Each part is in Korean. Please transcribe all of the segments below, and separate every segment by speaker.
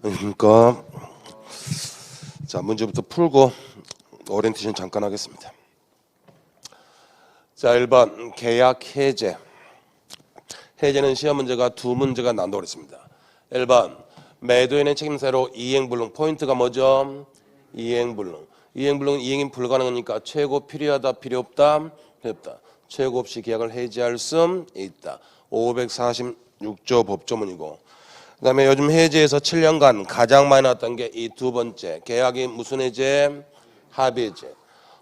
Speaker 1: 그러니까 자, 문제부터 풀고 오리엔테이션 잠깐 하겠습니다. 자, 1번 계약 해제. 해제는 시험 문제가 두 문제가 난다고 했습니다. 1번 매도인의 책임세로 이행불능. 포인트가 뭐죠? 이행불능. 이행불능은 이행이 불가능하니까 최고 필요하다, 필요 없다, 필요 없다. 최고 없이 계약을 해지할 수 있다. 546조 법조문이고, 그 다음에 요즘 해제에서 7년간 가장 많이 나왔던 게 이 두 번째. 계약이 무슨 해제? 합의해제.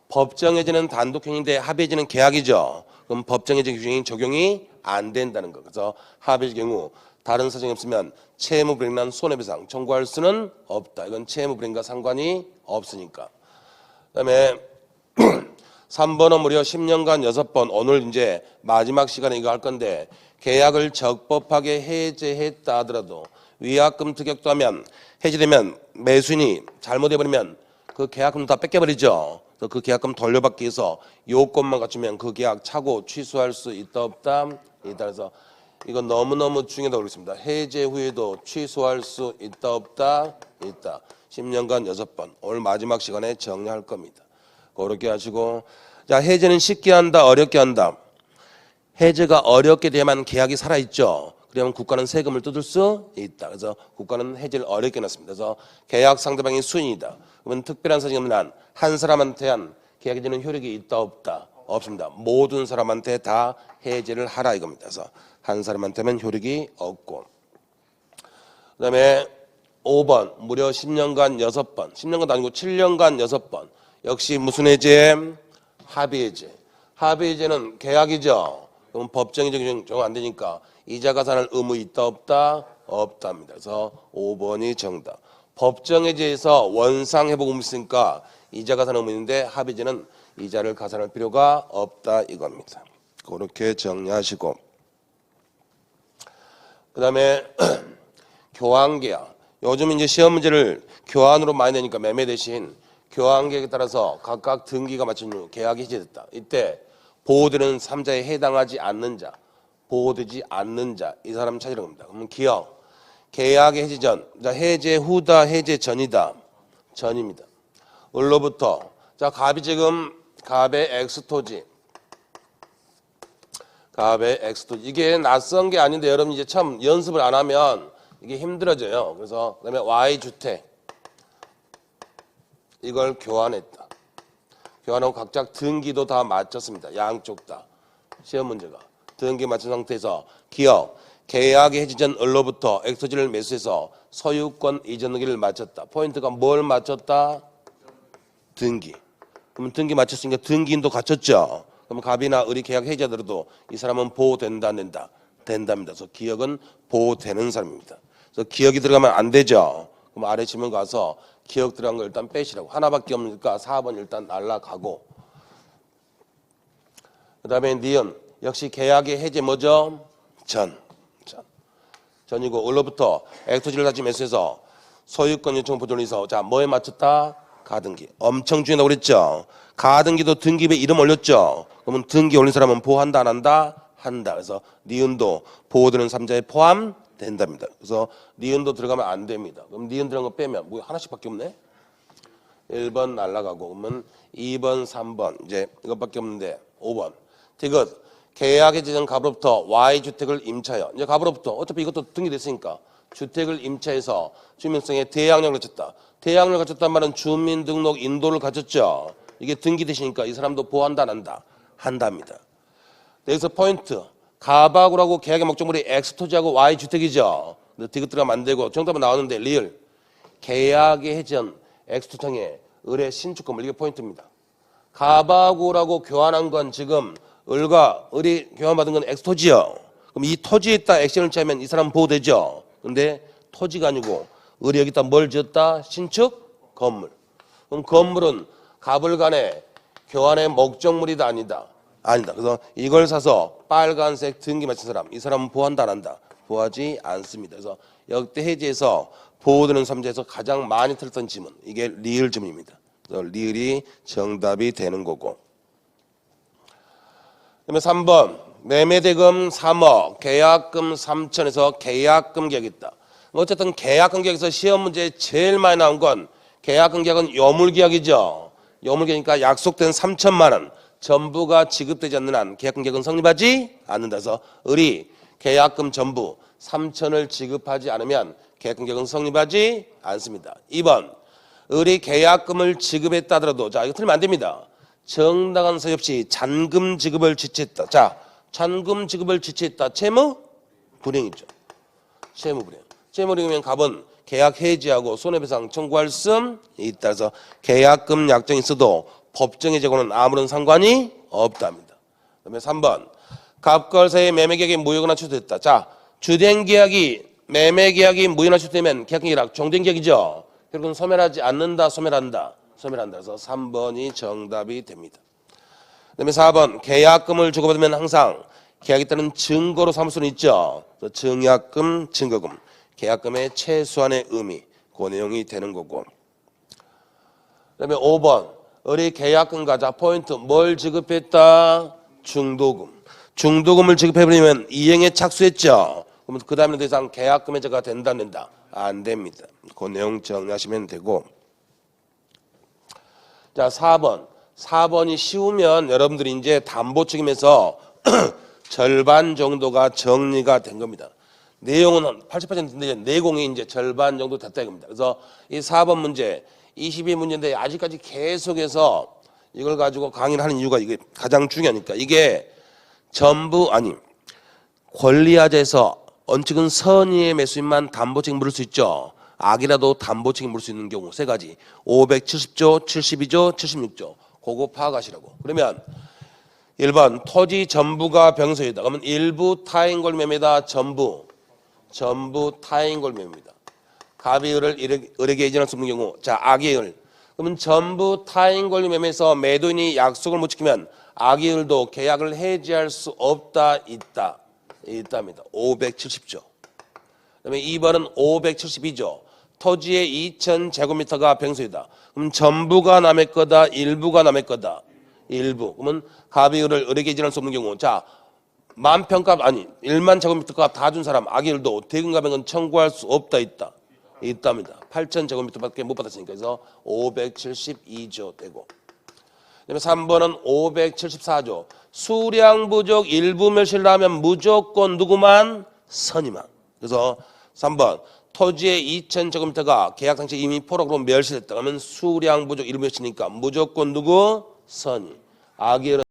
Speaker 1: 법정해제는 단독행위인데 합의해제는 계약이죠. 그럼 법정해제 규정이 적용이 안 된다는 거. 그래서 합의해제 경우 다른 사정이 없으면 채무불이익난 손해배상 청구할 수는 없다. 이건 채무불이익과 상관이 없으니까. 그다음에 3번은 무려 10년간 6번. 오늘 이제 마지막 시간에 이거 할 건데, 계약을 적법하게 해제했다 하더라도 위약금 특약도 하면 해지되면 매수인이 잘못해버리면 그 계약금 다 뺏겨버리죠. 그래서 그 계약금 돌려받기 위해서 요건만 갖추면 그 계약 차고 취소할 수 있다 없다? 있다. 그래서 이건 너무너무 중요하다고 그랬습니다. 해제 후에도 취소할 수 있다 없다? 있다. 10년간 6번. 오늘 마지막 시간에 정리할 겁니다. 그렇게 하시고, 자, 해제는 쉽게 한다, 어렵게 한다. 해제가 어렵게 돼야만 계약이 살아있죠. 그러면 국가는 세금을 뜯을 수 있다. 그래서 국가는 해제를 어렵게 놨습니다. 그래서 계약 상대방이 수인이다. 그러면 특별한 사정이 없는 한 사람한테 한 계약 해제는 효력이 있다 없다? 없습니다. 모든 사람한테 다 해제를 하라 이겁니다. 그래서 한 사람한테만 효력이 없고, 그 다음에 5번 무려 10년간 6번. 10년간도 아니고 7년간 6번. 역시 무슨 해제? 합의해제. 합의해제는 계약이죠. 그럼 법정해제 적용 안 되니까 이자 가산할 의무 있다 없다? 없답니다. 그래서 5번이 정답. 법정해제에서 원상 회복 의무 있으니까 이자 가산 의무 있는데 합의해제는 이자를 가산할 필요가 없다 이겁니다. 그렇게 정리하시고, 그 다음에 교환계약. 요즘 이제 시험 문제를 교환으로 많이 내니까 매매 대신 교환계약에 따라서 각각 등기가 맞춘 후 계약이 해제됐다. 이때 보호되는 3자에 해당하지 않는 자, 보호되지 않는 자, 이 사람 찾으러 갑니다. 그러면 기억, 계약의 해제 전, 자, 해제 후다, 해제 전이다, 전입니다. 을로부터, 자, 갑이 지금 갑의 엑스토지, 갑의 엑스토지. 이게 낯선 게 아닌데 여러분 이제 처음 연습을 안 하면 이게 힘들어져요. 그래서 그다음에 Y주택, 이걸 교환했다. 교환하고 각자 등기도 다 맞췄습니다. 양쪽 다. 시험 문제가. 등기 맞춘 상태에서 기억, 계약의 해지 전 을로부터 엑스토지를 매수해서 소유권 이전 등기를 마쳤다. 포인트가 뭘 맞췄다? 등기. 그러면 등기 맞췄으니까 등기인도 갖췄죠. 그럼 갑이나 을이 계약 해지하더라도 이 사람은 보호된다 안 된다? 된답니다. 그래서 기억은 보호되는 사람입니다. 그래서 기억이 들어가면 안 되죠. 그럼 아래 지문 가서 기억 들어간 거 일단 빼시라고. 하나밖에 없으니까 4번 일단 날라가고, 그 다음에 니은, 역시 계약의 해제 뭐죠? 전이고, 을로부터 엑스토지를 다시 매수해서 소유권 요청 보존을 해서, 자, 뭐에 맞췄다? 가등기. 엄청 중요하다고 그랬죠. 가등기도 등기부에 이름 올렸죠. 그러면 등기 올린 사람은 보호한다 안 한다? 한다. 그래서 니은도 보호되는 3자에 포함된답니다. 그래서 니은도 들어가면 안 됩니다. 그럼 니은 들어간 거 빼면 뭐 하나씩밖에 없네. 1번 날라가고, 그러면 2번, 3번 이제 이것밖에 없는데 5번. 디귿, 계약의 지정 갑으로부터 Y주택을 임차하여, 이제 갑으로부터 어차피 이것도 등기됐으니까 주택을 임차해서 주민성에 대항력을 갖췄다. 대항력을 갖췄단 말은 주민등록 인도를 갖췄죠. 이게 등기되시니까 이 사람도 보호한다 안 한다? 한답니다. 여기서 포인트, 갑하고라고 계약의 목적물이 엑스토지하고 Y주택이죠. 근데 디귿 들어가면 안 되고 정답은 나왔는데 리을, 계약의 해전 엑스토청에 을의 신축 건물, 이게 포인트입니다. 갑하고라고 교환한 건 지금 을과 을이 교환받은 건 엑스토지요. 그럼 이 토지에 있다 액션을 취하면 이 사람은 보호되죠. 근데 토지가 아니고 을이 여기다 뭘 지었다? 신축 건물. 그럼 건물은 갑을 간에 교환의 목적물이다 아니다? 아니다. 그래서 이걸 사서 빨간색 등기 맞춘 사람, 이 사람은 보호한다 안 한다? 보호하지 않습니다. 그래서 역대 해지에서 보호되는 3자에서 가장 많이 틀렸던 지문, 이게 리을 지문입니다. 그래서 리을이 정답이 되는 거고. 그다음에 3번 매매대금 3억, 계약금 3천에서 계약금 계약이 있다. 어쨌든 계약금계약에서 시험 문제에 제일 많이 나온 건 계약금계약은 여물계약이죠. 여물계약이니까 약속된 3천만 원 전부가 지급되지 않는 한 계약금계약은 성립하지 않는다. 그래서 을이 계약금 전부 3천을 지급하지 않으면 계약금계약은 성립하지 않습니다. 2번 을이 계약금을 지급했다 하더라도 자 이거 틀리면 안 됩니다. 정당한 사유 없이 잔금 지급을 지체했다. 자 잔금 지급을 지체했다. 채무 불이행이죠. 채무 불이행. 채무 불이행이면 갑은 계약 해지하고 손해배상 청구할 수 있다. 그래서 계약금 약정이 있어도 법정의 재고는 아무런 상관이 없답니다. 그다음에 3번 갑과 사이의 매매계약이 무효거나 취소됐다. 자 주된계약이 매매계약이 무효나 취소되면 계약계약 종전계약이죠. 결국은 소멸하지 않는다. 소멸한다. 소멸한다. 그래서 3번이 정답이 됩니다. 그다음에 4번 계약금을 주고받으면 항상 계약에 따른 증거로 삼을 수는 있죠. 증약금, 증거금, 계약금의 최소한의 의미 그 내용이 되는 거고. 그다음에 5번 을이 계약금과 자 포인트 뭘 지급했다? 중도금. 중도금을 지급해버리면 이행에 착수했죠. 그러면 그 다음에 더 이상 계약금의 죄가 된다 안 된다? 안 됩니다. 그 내용 정리하시면 되고. 자 4번이 쉬우면 여러분들이 이제 담보 책임에서 절반 정도가 정리가 된 겁니다. 내용은 80%인데 내공이 이제 절반 정도 됐다 이겁니다. 그래서 이 4번 문제 22문제인데 아직까지 계속해서 이걸 가지고 강의를 하는 이유가 이게 가장 중요하니까 이게 전부 아니 권리하자에서 원칙은 선의의 매수인만 담보책임 물을 수 있죠. 악이라도 담보책임 물을 수 있는 경우 세 가지 570조, 72조, 76조 그거 파악하시라고. 그러면 1번 토지 전부가 병소이다. 그러면 일부 타인권 매매다. 전부 타인권 매매입니다. 갑이 을에게 이전할 수 없는 경우 자 악의 을 그러면 전부 타인권 매매에서 매도인이 약속을 못 지키면 악의 을도 계약을 해지할 수 없다. 있답니다. 570조. 그다음에 2번은 572조. 토지의 2000제곱미터가 병소이다. 그럼 전부가 남의 거다. 일부가 남의 거다. 일부. 그러면 갑이 을에게 이전할 수 없는 경우 자 만평값 아니 1만 제곱미터 값 다 준 사람 악의 을도 대금가액은 청구할 수 없다. 있답니다. 8000제곱미터밖에 못 받았으니까. 그래서 572조 되고. 그다음에 3번은 574조. 수량 부족 일부 멸실을 하면 무조건 누구만? 선의만. 그래서 3번 토지의 2000제곱미터가 계약 당시 이미 포로로 멸실했다. 그러면 수량 부족 일부 멸실이니까 무조건 누구? 선의. 악의